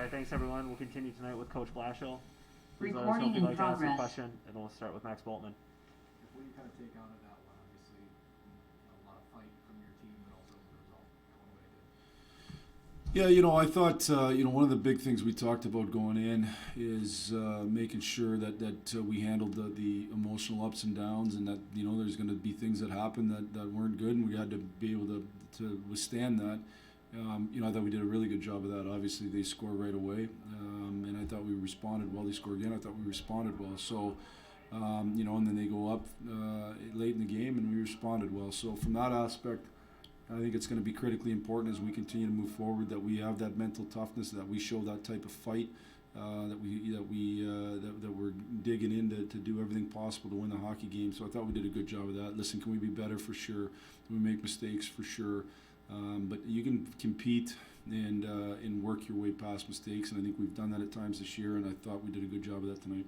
right, thanks everyone. We'll continue tonight with Coach Blashill. Please let us know if Recording you'd in like to ask a progress. question, and we'll start with Max Boltman. What do you kind of take out of that one? Obviously, a lot of fight from your team, but also the result going the way it did. Yeah, I thought, one of the big things we talked about going in is making sure that we handled the emotional ups and downs, and that, there's going to be things that happen that weren't good, and we had to be able to withstand that. I thought we did a really good job of that. Obviously, they score right away, and I thought we responded well. They scored again. I thought we responded well. So, and then they go up late in the game, and we responded well. So from that aspect, I think it's going to be critically important as we continue to move forward that we have that mental toughness, that we show that type of fight, that we're digging in to do everything possible to win the hockey game. So I thought we did a good job of that. Listen, can we be better? For sure. Can we make mistakes? For sure. But you can compete and work your way past mistakes, and I think we've done that at times this year, and I thought we did a good job of that tonight.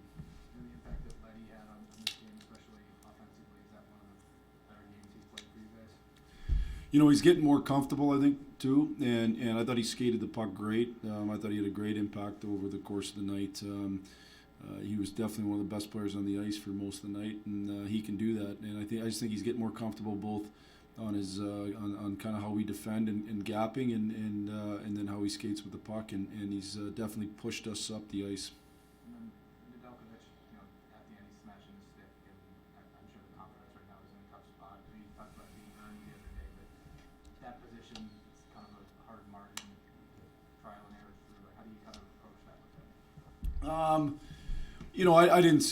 And the impact that Letty had on this game, especially offensively, is that one of the better games he's played for you guys? He's getting more comfortable, I think, too, and I thought he skated the puck great. I thought he had a great impact over the course of the night. He was definitely one of the best players on the ice for most of the night, and he can do that. And I just think he's getting more comfortable both on his on kind of how we defend and gapping, and then how he skates with the puck, and he's definitely pushed us up the ice. And then Nedeljkovic, at the end he's smashing his stick, and I'm sure the confidence right now is in a tough spot. You talked about being earned the other day, but that position is kind of a hard margin to trial and error through. How do you kind of approach that with him? I didn't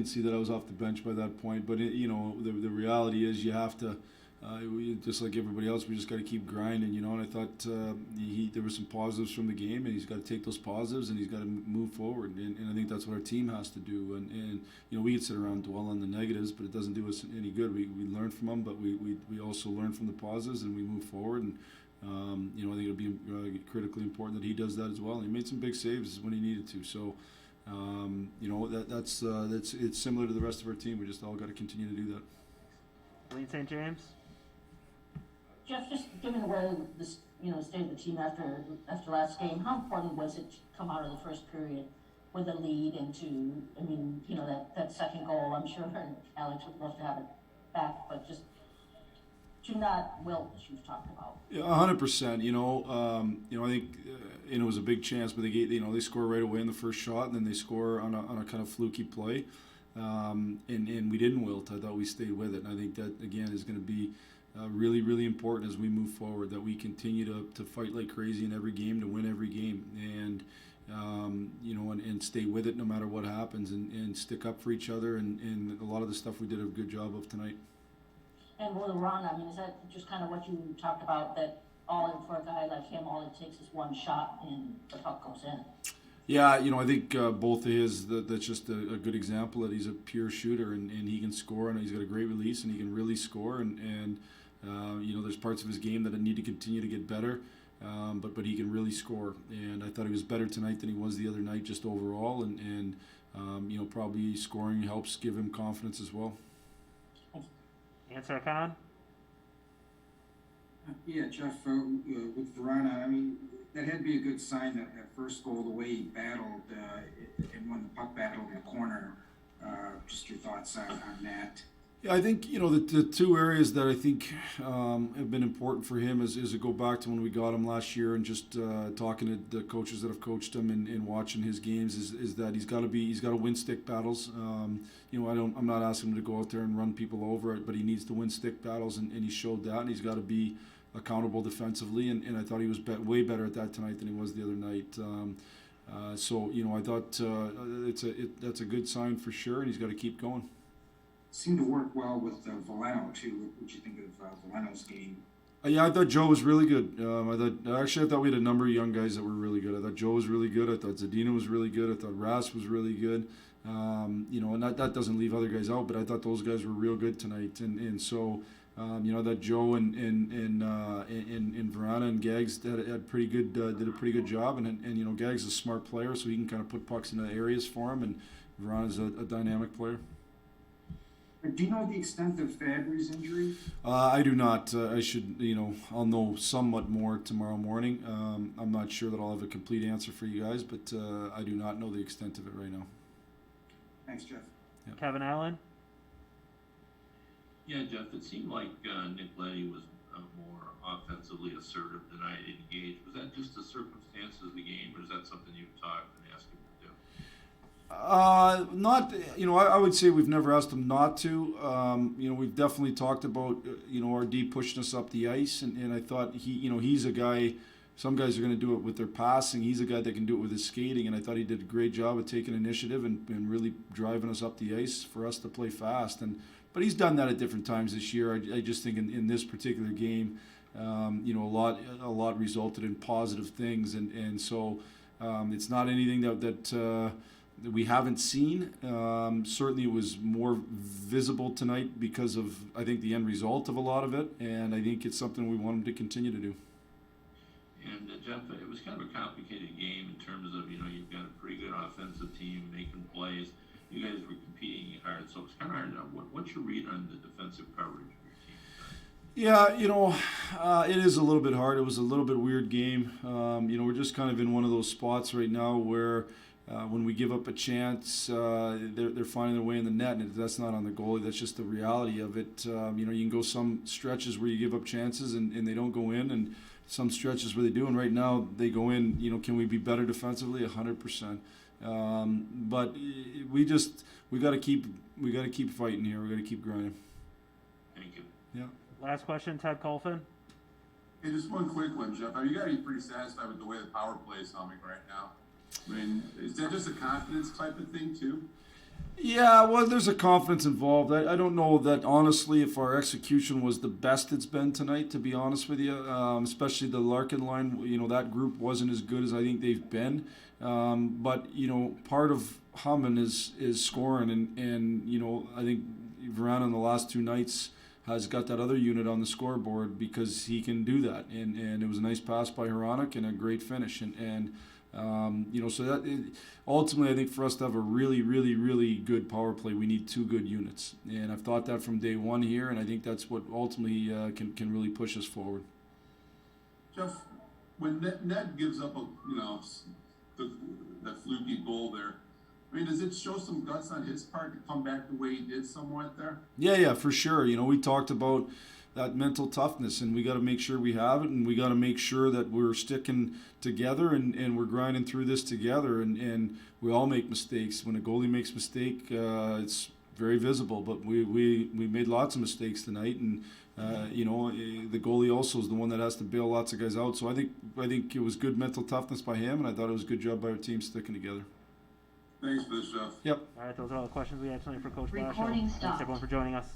see that I was off the bench by that point, but the reality is you have to. Just like everybody else, we just got to keep grinding, And I thought there were some positives from the game, and he's got to take those positives and he's got to move forward. And I think that's what our team has to do. And we can sit around and dwell on the negatives, but it doesn't do us any good. We learn from them, but we also learn from the positives and we move forward. And I think it'll be critically important that he does that as well. And he made some big saves when he needed to. So. That's it's similar to the rest of our team. We just all got to continue to do that. Wayne St. James. Jeff, just given the way this, state of the team after last game, how important was it to come out of the first period with a lead and that second goal? I'm sure Alex would love to have it back, but just to not wilt, as you've talked about. Yeah, 100%. I think it was a big chance, but they score right away in the first shot, and then they score on a kind of fluky play, and we didn't wilt. I thought we stayed with it, and I think that again is going to be really, really important as we move forward, that we continue to fight like crazy in every game to win every game, and and stay with it no matter what happens, and stick up for each other, and a lot of the stuff we did a good job of tonight. And with Ron, is that just kind of what you talked about, that for a guy like him, all it takes is one shot and the puck goes in? Yeah, I think both of his, that's just a good example that he's a pure shooter, and he can score, and he's got a great release, and he can really score, and there's parts of his game that need to continue to get better, but he can really score, and I thought he was better tonight than he was the other night just overall, and probably scoring helps give him confidence as well. Answer Khan. Yeah, Jeff, with Verana, that had to be a good sign that first goal, the way he battled and won the puck battle in the corner. Just your thoughts on that. Yeah, I think the two areas that I think have been important for him is to go back to when we got him last year, and just talking to the coaches that have coached him and watching his games is that he's got to win stick battles. I'm not asking him to go out there and run people over it, but he needs to win stick battles, and he showed that, and he's got to be accountable defensively, and I thought he was way better at that tonight than he was the other night. So I thought that's a good sign for sure, and he's got to keep going. Seemed to work well with Veleno too. What did you think of Veleno's game? Yeah, I thought Joe was really good. I thought we had a number of young guys that were really good. I thought Joe was really good. I thought Zadina was really good. I thought Ras was really good. And that doesn't leave other guys out, but I thought those guys were real good tonight. And so that Joe and Verana and Gags had pretty good did a pretty good job. And Gags is a smart player, so he can kind of put pucks into areas for him. And Verana's a dynamic player. But do you know the extent of Fabry's injury? I do not. I should, I'll know somewhat more tomorrow morning. I'm not sure that I'll have a complete answer for you guys, but I do not know the extent of it right now. Thanks, Jeff. Kevin Allen? Yeah, Jeff, it seemed like Nick Leddy was more offensively assertive tonight, engaged. Was that just the circumstances of the game, or is that something you've talked and asked him to do? Not, I would say we've never asked him not to. We've definitely talked about, our D pushing us up the ice, and I thought he's a guy. Some guys are going to do it with their passing. He's a guy that can do it with his skating, and I thought he did a great job of taking initiative and really driving us up the ice for us to play fast. But he's done that at different times this year. I just think in this particular game, a lot resulted in positive things, and so it's not anything that we haven't seen. Certainly, it was more visible tonight because of, I think, the end result of a lot of it, and I think it's something we want him to continue to do. And Jeff, it was kind of a complicated game in terms of, you've got a pretty good offensive team making plays. You guys were competing hard, so it's kind of hard to know. What's your read on the defensive coverage of your team tonight? Yeah, it is a little bit hard. It was a little bit weird game. We're just kind of in one of those spots right now where when we give up a chance, they're finding their way in the net, and that's not on the goalie. That's just the reality of it. You can go some stretches where you give up chances and they don't go in, and some stretches where they do. And right now they go in. Can we be better defensively? 100%. But we got to keep fighting here. We got to keep grinding. Thank you. Yeah. Last question, Ted Colfin. Hey, just one quick one, Jeff. You got to be pretty satisfied with the way the power play is humming right now. I mean, is that just a confidence type of thing too? Yeah, well, there's a confidence involved. I don't know that, honestly, if our execution was the best it's been tonight, to be honest with you, especially the Larkin line. That group wasn't as good as I think they've been. But, part of humming is scoring. And I think Verana in the last two nights has got that other unit on the scoreboard because he can do that. And it was a nice pass by Hronek and a great finish. So that ultimately, I think for us to have a really, really, really good power play, we need two good units, and I've thought that from day one here, and I think that's what ultimately can really push us forward. Jeff, when Ned gives up that fluky goal there, I mean, does it show some guts on his part to come back the way he did somewhat there? Yeah, for sure. We talked about that mental toughness, and we got to make sure we have it, and we got to make sure that we're sticking together and we're grinding through this together, and we all make mistakes. When a goalie makes a mistake, it's very visible, but we made lots of mistakes tonight, and the goalie also is the one that has to bail lots of guys out. So I think it was good mental toughness by him, and I thought it was a good job by our team sticking together. Thanks for this, Jeff. Yep. All right, those are all the questions we had tonight for Coach Blashill. Recording Thanks stopped. everyone for joining us.